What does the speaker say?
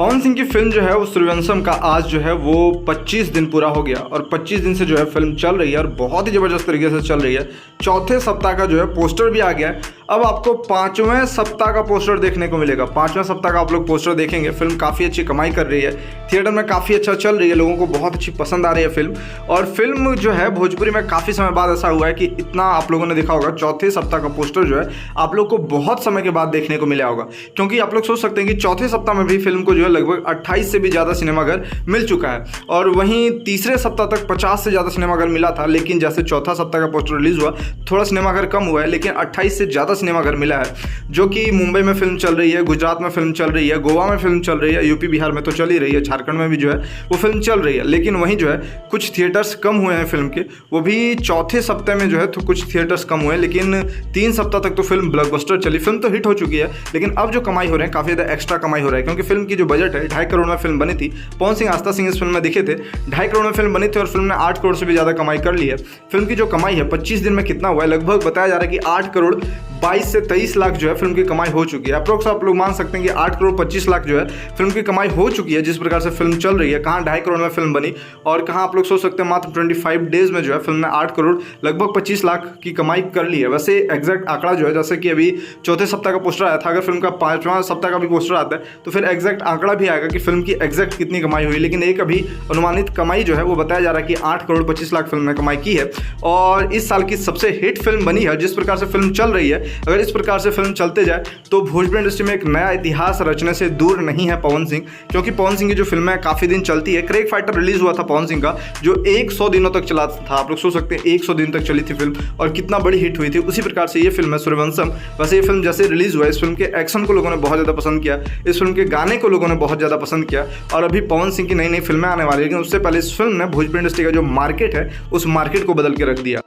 पवन सिंह की फिल्म जो है वो सूर्यवंशम का आज जो है वो 25 दिन पूरा हो गया और 25 दिन से जो है फिल्म चल रही है और बहुत ही ज़बरदस्त तरीके से चल रही है। चौथे सप्ताह का जो है पोस्टर भी आ गया है। अब आपको पाँचवें सप्ताह का पोस्टर देखने को मिलेगा। पाँचवें सप्ताह का आप लोग पोस्टर देखेंगे। फिल्म काफ़ी अच्छी कमाई कर रही है, थिएटर में काफ़ी अच्छा चल रही है, लोगों को बहुत अच्छी पसंद आ रही है फिल्म। और फिल्म जो है भोजपुरी में काफ़ी समय बाद ऐसा हुआ है कि इतना आप लोगों ने देखा होगा चौथे सप्ताह का पोस्टर जो है आप लोग को बहुत समय के बाद देखने को मिला होगा। क्योंकि आप लोग सोच सकते हैं कि चौथे सप्ताह में भी फिल्म को जो है लगभग 28 से भी ज़्यादा सिनेमाघर मिल चुका है और वहीं तीसरे सप्ताह तक 50 से ज़्यादा सिनेमाघर मिला था। लेकिन जैसे चौथा सप्ताह का पोस्टर रिलीज़ हुआ थोड़ा सिनेमाघर कम हुआ है, लेकिन 28 से ज़्यादा सिनेमाघर मिला है। जो कि मुंबई में फिल्म चल रही है, गुजरात में फिल्म चल रही है, गोवा में फिल्म चल रही है, यूपी बिहार में तो चल ही रही है, झारखंड में भी जो है वो फिल्म चल रही है। लेकिन वहीं जो है कुछ थिएटर्स कम हुए हैं फिल्म के, वो भी चौथे सप्ताह में जो है तो कुछ थिएटर्स कम हुए हैं। लेकिन 3 सप्ताह तक तो फिल्म ब्लॉकबस्टर चली। फिल्म तो हिट हो चुकी है, लेकिन अब जो कमाई हो रहे हैं काफ़ी ज़्यादा एक्स्ट्रा कमाई हो रहा है। क्योंकि फिल्म की जो बजट है 2.5 करोड़ में फिल्म बनी थी। पवन सिंह आस्था सिंह इस फिल्म में दिखे थे। 2.5 करोड़ में फिल्म बनी थी और फिल्म ने 8 करोड़ से भी ज़्यादा कमाई कर ली है। फिल्म की जो कमाई है 25 दिन में कितना हुआ है, लगभग बताया जा रहा है कि 8 करोड़ 22 से 23 लाख जो है फिल्म की कमाई हो चुकी है। अप्रोक्स आप लोग मान सकते हैं कि 8 करोड़ 25 लाख जो है फिल्म की कमाई हो चुकी है। जिस प्रकार से फिल्म चल रही है, कहाँ 2.5 करोड़ में फिल्म बनी और कहाँ आप लोग सोच सकते हैं मात्र 25 डेज में जो है फिल्म ने 8 करोड़ लगभग 25 लाख की कमाई कर ली है। वैसे एग्जैक्ट आंकड़ा जो है, जैसे कि अभी चौथे सप्ताह का पोस्टर आया था, अगर फिल्म का 5वां सप्ताह का भी पोस्टर आता है तो फिर एग्जैक्ट आंकड़ा भी आएगा कि फिल्म की एग्जैक्ट कितनी कमाई हुई। लेकिन एक अभी अनुमानित कमाई जो है वो बताया जा रहा है कि 8 करोड़ 25 लाख फिल्म ने कमाई की है और इस साल की सबसे हिट फिल्म बनी है। जिस प्रकार से फिल्म चल रही है, अगर इस प्रकार से फिल्म चलते जाए तो भोजपुरी इंडस्ट्री में एक नया इतिहास रचने से दूर नहीं है पवन सिंह। क्योंकि पवन सिंह की जो फिल्म है काफ़ी दिन चलती है। क्रेग फाइटर रिलीज हुआ था पवन सिंह का, जो 100 दिनों तक चला था। आप लोग सोच सकते हैं 100 दिन तक चली थी फिल्म और कितना बड़ी हिट हुई थी। उसी प्रकार से ये फिल्म है सूर्यवंशम। वैसे ये फिल्म जैसे रिलीज हुआ, इस फिल्म के एक्शन को लोगों ने बहुत ज़्यादा पसंद किया, इस फिल्म के गाने को लोगों ने बहुत ज़्यादा पसंद किया। और अभी पवन सिंह की नई नई फिल्में आने वाली है, लेकिन उससे पहले इस फिल्म ने भोजपुरी इंडस्ट्री का जो मार्केट है उस मार्केट को बदल के रख दिया।